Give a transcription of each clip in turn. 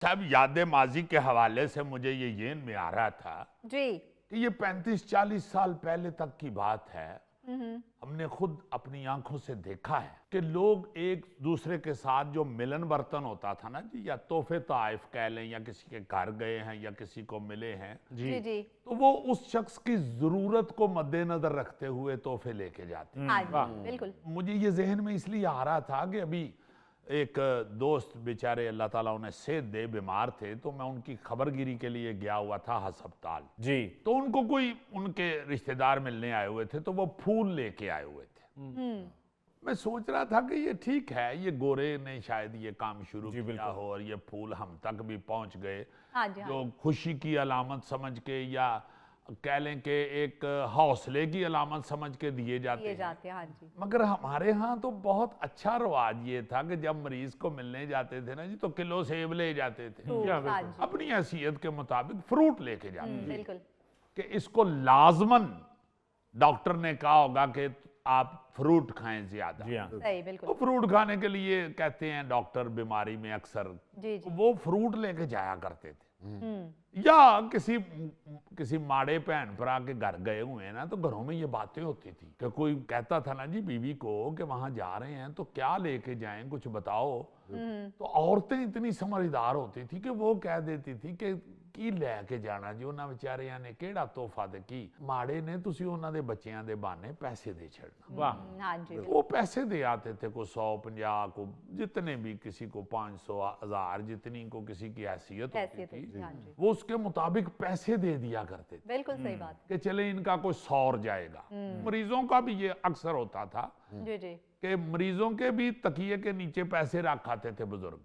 सब याद माजी के हवाले से मुझे ये येन में आ रहा था जी कि ये 35-40 साल पहले तक की बात है। हमने खुद अपनी आंखों से देखा है कि लोग एक दूसरे के साथ जो मिलन बर्तन होता था ना जी, या तोहफे ताइफ कह लें, या किसी के घर गए हैं या किसी को मिले हैं जी जी तो वो उस शख्स की जरूरत को मद्देनजर रखते हुए तोहफे लेके जाते हैं। हाँ जी बिल्कुल मुझे ये जहन में इसलिए आ रहा था कि अभी एक दोस्त बेचारे अल्लाह ताला उन्हें सेहत दे बीमार थे, तो मैं उनकी खबरगिरी के लिए गया हुआ था अस्पताल जी। तो उनको कोई उनके रिश्तेदार मिलने आए हुए थे, तो वो फूल लेके आए हुए थे। मैं सोच रहा था कि ये ठीक है, ये गोरे ने शायद ये काम शुरू किया हो और ये फूल हम तक भी पहुंच गए, हाँ जी, हाँ। जो खुशी की अलामत समझ के या कह लें कि एक हौसले की अलामत समझ के दिए जाते हैं। हाँ जी। मगर हमारे यहाँ तो बहुत अच्छा रवाज ये था कि जब मरीज को मिलने जाते थे ना जी, तो किलो सेब ले जाते थे, हाँ जी। अपनी हैसियत के मुताबिक फ्रूट लेके जाते थे बिल्कुल कि इसको लाजमन डॉक्टर ने कहा होगा कि आप फ्रूट खाएं ज्यादा। सही बिल्कुल। तो फ्रूट खाने के लिए कहते हैं डॉक्टर बीमारी में अक्सर जी जी वो फ्रूट लेके जाया करते थे। या किसी माड़े भैन भरा के घर गए हुए हैं ना, तो घरों में ये बातें होती थी कि कोई कहता था ना जी बीवी को कि वहां जा रहे हैं तो क्या लेके जाएं, कुछ बताओ। तो औरतें इतनी समझदार होती थी कि वो कह देती थी कि की लेके जाना जी उन्होंने बेचारियां ने केड़ा तोहफा दे की माड़े ने तुसी उन्हों दे बच्चियां दे बहाने पैसे दे छड़ना। वाह हाँ जी वो पैसे दे आते थे, को 100-50 को जितने भी, किसी को 500-1000, जितनी को किसी की हैसियत होती थी हाँ जी। वो उसके मुताबिक पैसे दे दिया करते थे बिल्कुल सही बात कि चले इनका कोई सौर जाएगा। मरीजों का भी ये अक्सर होता था जी जी कि मरीजों के भी तकिए के नीचे पैसे रख आते थे बुजुर्ग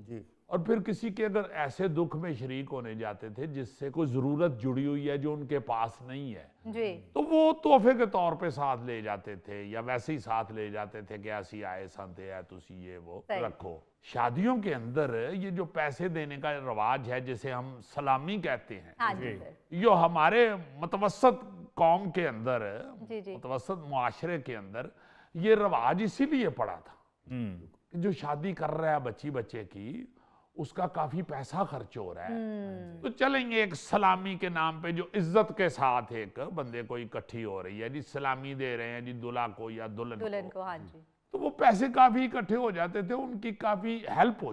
जी। और फिर किसी के अगर ऐसे दुख में शरीक होने जाते थे जिससे कोई जरूरत जुड़ी हुई है जो उनके पास नहीं है जी तो वो तोहफे के तौर पे साथ ले जाते थे, या वैसे ही साथ ले जाते थे कि ऐसी आए संते है तुसी ये वो रखो। शादियों के अंदर ये जो पैसे देने का रवाज है जिसे हम सलामी कहते हैं, हाँ जी सर। यो हमारे मुतवसत कौम के अंदर, जी जी मुतवसत मुआशरे के अंदर ये रवाज इसीलिए पड़ा था कि जो शादी कर रहा है बच्ची बच्चे की, उसका काफी पैसा खर्च हो रहा है, तो चलेंगे एक सलामी के नाम पे जो इज्जत के साथ एक बंदे को इकट्ठी हो रही है जी, सलामी दे रहे हैं जी दूल्हा को या दुल्हन को हाँ जी। तो वो पैसे काफी इकट्ठे हो जाते थे, उनकी काफी हेल्प हो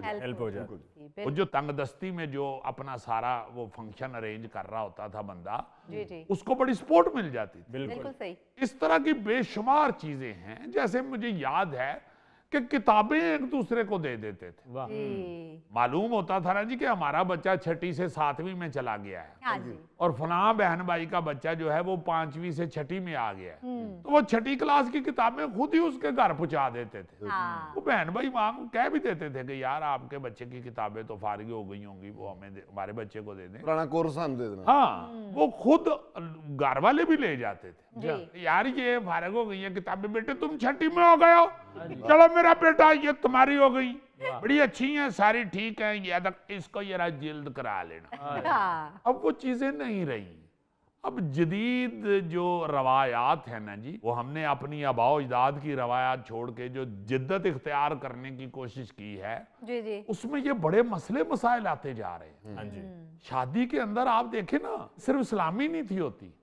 जाती। वो जो तंगदस्ती में जो अपना सारा वो फंक्शन अरेंज कर रहा होता था बंदा, जी जी उसको बड़ी सपोर्ट मिल जाती थी। बिल्कुल सही। इस तरह की बेशुमार चीजें हैं, जैसे मुझे याद है कि किताबें एक दूसरे को दे देते थे। मालूम होता था ना जी कि हमारा बच्चा 6ठी से 7वीं में चला गया है, हाँ जी। और फलां बहन भाई का बच्चा जो है वो 5वीं से 6ठी में आ गया है, तो वो 6ठी क्लास की किताबें खुद ही उसके घर पहुंचा देते थे। वो बहन भाई वहां कह भी देते थे कि यार आपके बच्चे की किताबें तो फारिग हो गई होंगी, वो हमें हमारे बच्चे को दे दें, पुराना कोर्स हम दे देना। हाँ वो खुद घर वाले भी ले जाते थे। यार ये फारिग हो गई है किताबें, बेटे तुम 6ठी में हो गए हो, चलो मेरा बेटा ये तुम्हारी हो गई, बड़ी अच्छी हैं सारी, ठीक है, या इसको जरा जिल्द करा लेना। अब वो चीजें नहीं रही। अब जदीद जो रवायात है ना जी, वो हमने अपनी आबाओ अजदाद की रवायात छोड़ के जो जिद्दत इख्तियार करने की कोशिश की है जी जी उसमें ये बड़े मसले मसाइल आते जा रहे हैं। शादी के अंदर आप देखें ना, सिर्फ सलामी नहीं थी होती,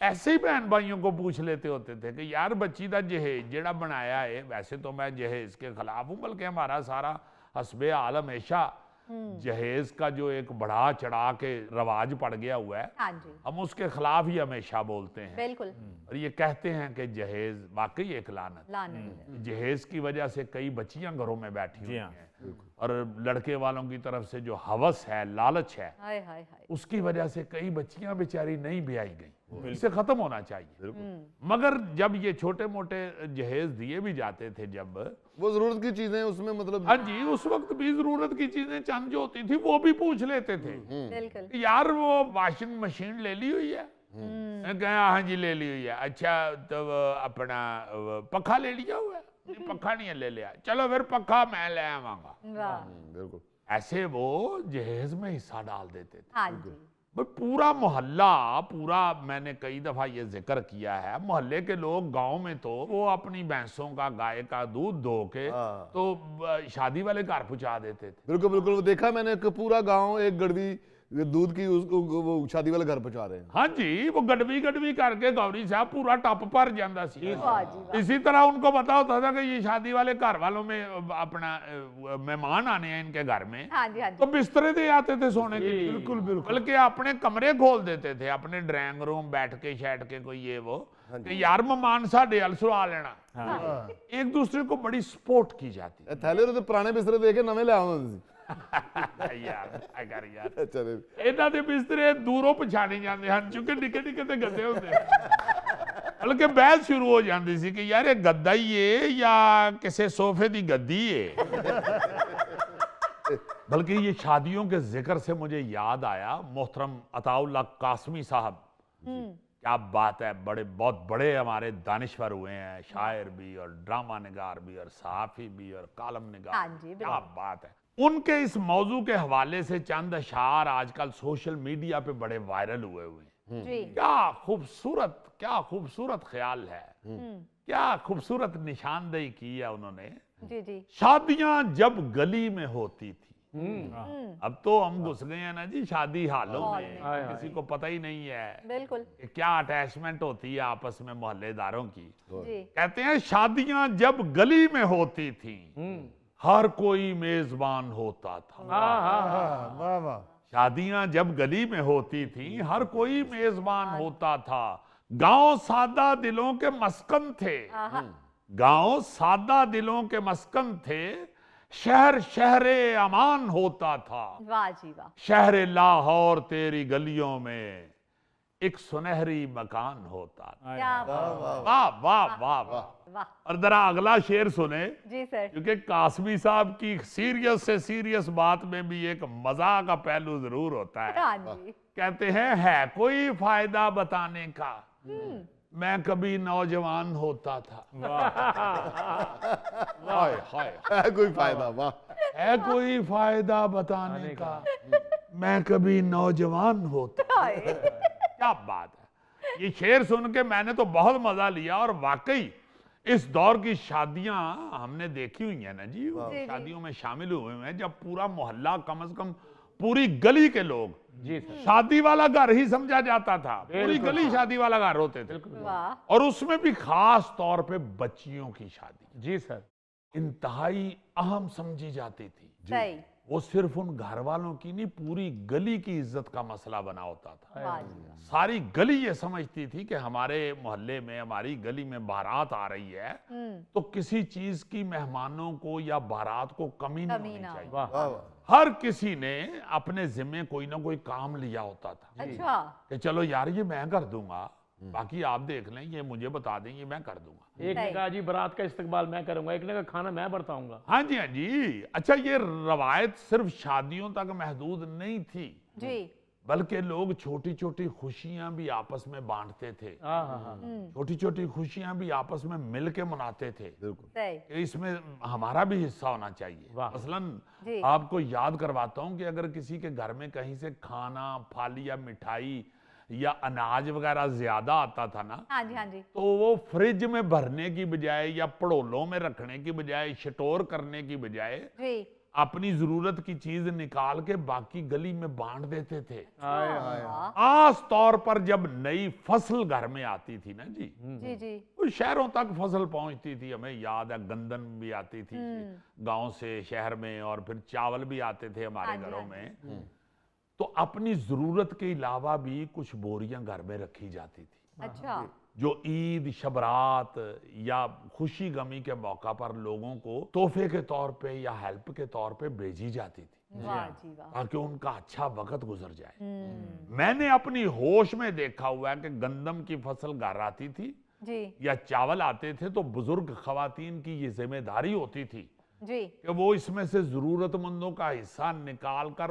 ऐसे ही बहन भाइयों को पूछ लेते होते थे कि यार बच्ची का जहेज जेड़ा बनाया है, वैसे तो मैं जहेज के खिलाफ हूं, बल्कि हमारा सारा हस्बे आल हमेशा जहेज का जो एक बढ़ा चढ़ा के रवाज पड़ गया हुआ है, हाँ जी। हम उसके खिलाफ ही हमेशा बोलते हैं। बिल्कुल। और ये कहते हैं कि जहेज वाकई एक लानत। जहेज की वजह से कई बच्चियां घरों में बैठी हुई हैं, और लड़के वालों की तरफ से जो हवस है, लालच है, हाय हाय हाय, उसकी वजह से कई बच्चियां बेचारी नहीं ब्याई गई। इसे खत्म होना चाहिए। मगर जब ये छोटे मोटे जहेज दिए भी जाते थे, जब वो जरूरत की चीजें उसमें मतलब, हाँ जी, उस वक्त भी जरूरत की चीजें चंद जो होती थी वो भी पूछ लेते थे। बिल्कुल। यार वो वॉशिंग मशीन ले ली हुई है? मैं कहा हाँ जी ले ली हुई है। अच्छा तो अपना पखा ले लिया हुआ है? पखा नहीं है, ले लिया, चलो फिर पखा मैं ले आवांगा। बिल्कुल ऐसे वो जहेज में हिस्सा डाल देते थे। हाँ जी। भाई पूरा मोहल्ला, पूरा, मैंने कई दफा ये जिक्र किया है, मोहल्ले के लोग गांव में तो वो अपनी भैंसों का, गाय का दूध धो के तो शादी वाले घर पहुंचा देते थे। बिल्कुल बिल्कुल, वो देखा मैंने कि पूरा गांव एक गड़वी दूध की उसको वो शादी वाले घर पहुंचा रहे हैं। हाँ जी, वो गडवी गडवी करके गौरी साहब पूरा टप भर जाता सी। वाह जी वाह। इसी तरह उनको पता होता था कि ये शादी वाले घर वालों में अपना मेहमान आने हैं इनके घर में, हाँ जी हाँ तो जी। बिस्तरे दे आते थे सोने के लिए। बिल्कुल बिल्कुल। बल्कि अपने कमरे खोल देते थे, अपने ड्राइंग रूम बैठ के शैठ के कोई ये वो कि यार मेहमान साडे अल सुला लेना। एक दूसरे को बड़ी सपोर्ट की जाती। ਇਹ ਥੈਲੇ ਉਹਦੇ ਪੁਰਾਣੇ ਬਿਸਤਰੇ ਦੇ ਕੇ ਨਵੇਂ ਲੈ ਆਉਂਦੇ ਸੀ। यार क्या कर यार, ਚਲੇ ਇਹਨਾਂ ਦੇ ਬਿਸਤਰੇ ਦੂਰੋਂ ਪਛਾਣੇ ਜਾਂਦੇ ਹਨ ਕਿਉਂਕਿ ਨਿੱਕੇ ਨਿੱਕੇ ਤੇ ਗੱਦੇ ਹੁੰਦੇ ਬਲਕਿ ਬਹਿਸ ਸ਼ੁਰੂ ਹੋ ਜਾਂਦੀ ਸੀ ਕਿ ਯਾਰ ਇਹ ਗੱਦਾ ਹੀ ਏ ਜਾਂ ਕਿਸੇ सोफे ਦੀ गद्दी है। बल्कि ये शादियों के जिक्र से मुझे याद आया, मोहतरम अताउल्लाह कासमी साहब, क्या बात है, बड़े बहुत बड़े हमारे दानिश्वर हुए हैं, शायर भी और ड्रामा निगार भी और सहाफी भी और कालम निगार। हाँ जी, क्या बात है। उनके इस मौजू के हवाले से चंद अशार आजकल सोशल मीडिया पे बड़े वायरल हुए हैं। जी। क्या खूबसूरत ख्याल है, क्या खूबसूरत निशानदेही की है उन्होंने। जी जी। शादियां जब गली में होती थी, अब तो हम घुस गए हैं ना जी शादी हालों हॉल में, में। किसी को पता ही नहीं है बिल्कुल। कि क्या अटैचमेंट होती है आपस में मोहल्लेदारों की। जी। कहते हैं शादियां जब गली में होती थी हर कोई मेजबान होता था। वाह वाह। शादियां जब गली में होती थी हर कोई मेजबान होता था। गांव सादा दिलों के मस्कन थे, गांव सादा दिलों के मस्कन थे, शहर शहरे अमान होता था। वाह जी वाह। शहर लाहौर तेरी गलियों में एक सुनहरी मकान होता था। क्या वाह वाह वाह वाह। वाह। और जरा अगला शेर सुने, जी सर। क्योंकि कासमी साहब की सीरियस से सीरियस बात में भी एक मजाक का पहलू जरूर होता है। हाँ जी। कहते हैं है कोई फायदा बताने का, मैं कभी नौजवान होता था। हाय हाय। है कोई फायदा, वाह। है कोई फायदा बताने का, मैं कभी नौजवान होता। हाय। क्या बात है। ये शेर सुन के मैंने तो बहुत मजा लिया, और वाकई इस दौर की शादियां हमने देखी हुई है ना जी, जी। शादियों में शामिल हुए हैं जब पूरा मोहल्ला, कम से कम पूरी गली के लोग जी सर। शादी वाला घर ही समझा जाता था। पूरी गली शादी वाला घर होते थे, वाह। और उसमें भी खास तौर पे बच्चियों की शादी जी सर। इंतहाई अहम समझी जाती थी। सही। वो सिर्फ उन घर वालों की नहीं, पूरी गली की इज्जत का मसला बना होता था। वाह जी। सारी गली ये समझती थी कि हमारे मोहल्ले में, हमारी गली में बारात आ रही है, तो किसी चीज की मेहमानों को या बारात को कमी नहीं होनी ना हो। चाहिए। वाह। वाह वाह। हर किसी ने अपने जिम्मे कोई ना कोई काम लिया होता था अच्छा। कि चलो यार ये मैं कर दूंगा, बाकी आप देख लें, ये मुझे बता दें, ये मैं कर दूंगा। एक ने कहा जी बारात का इस्तकबाल मैं करूंगा, एक ने कहा खाना मैं बरताऊंगा। हाँ जी, हाँ जी। अच्छा, ये रवायत सिर्फ शादियों तक महदूद नहीं थी, जी। बल्कि लोग छोटी छोटी खुशियां भी आपस में बांटते थे। हाँ हाँ हाँ। छोटी छोटी खुशियां भी आपस में मिल के मनाते थे। बिल्कुल। सही। कि इसमें हमारा भी हिस्सा होना चाहिए। वाह। मसलन जी। आपको याद करवाता हूं कि अगर किसी के घर में कहीं से खाना, फल या मिठाई या अनाज वगैरह ज्यादा आता था ना, हाँ जी हाँ जी। तो वो फ्रिज में भरने की बजाय या पड़ोलों में रखने की बजाय, स्टोर करने की बजाय जी। अपनी जरूरत की चीज निकाल के बाकी गली में बांट देते थे। हाय हाय। वाह। खास तौर पर जब नई फसल घर में आती थी ना जी, जी जी। वो शहरों तक फसल पहुंचती थी। हमें याद है गंदम भी आती थी गांव से शहर में, और फिर चावल भी आते थे हमारे हाँ जी, घरों हाँ में। तो अपनी जरूरत के अलावा भी कुछ बोरियां घर में रखी जाती थी, अच्छा। जो ईद, शबरात या खुशी गमी के मौका पर लोगों को तोहफे के तौर पे या हेल्प के तौर पे भेजी जाती थी, वाह जी वाह। ताकि उनका अच्छा वक्त गुजर जाए। मैंने अपनी होश में देखा हुआ है कि गंदम की फसल घर आती थी जी या चावल आते थे, तो बुजुर्ग खवातीन की ये जिम्मेदारी होती थी जी। कि वो इसमें से जरूरतमंदों का हिस्सा निकाल कर